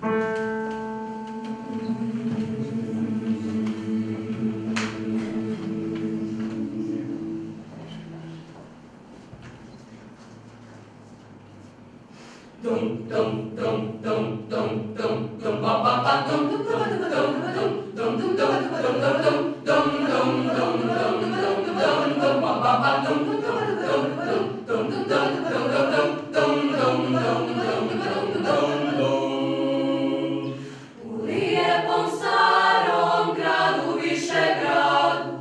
U lijepom starom gradu Višegradu,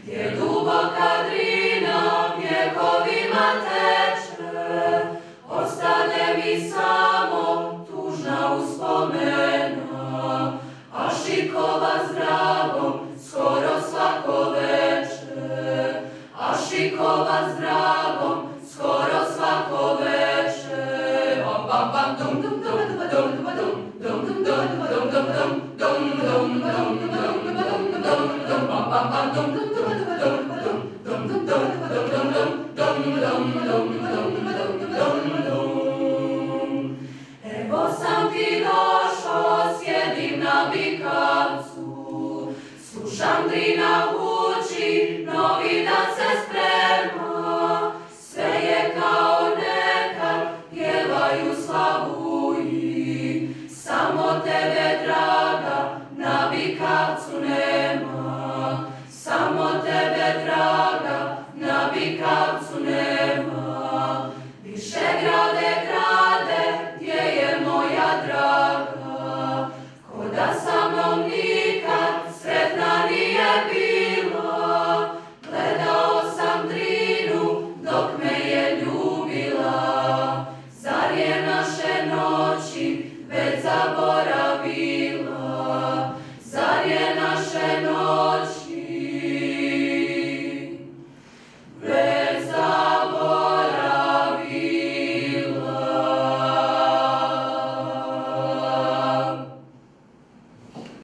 gdje duboka Drina vjekovima teče, ostane mi samo tužna uspomena, a šikova s dragom skoro svako veče, a šikova s dragom skoro svako veče. Evo sam ti došao, sjedim na Bikavcu, slušam Drina huči, novi dan se sprema, sve je kao nekad, pjevaju slavuji, samo tebe draga na Bikavcu nema, samo tebe draga na Bikavcu nema. Višegrade grade, gdje je moja draga, ko da sa mnom nikad sretna nije bila, gledao sam Drinu dok me je ljubila, zar je naše noći već zaboravila, zar je naše noći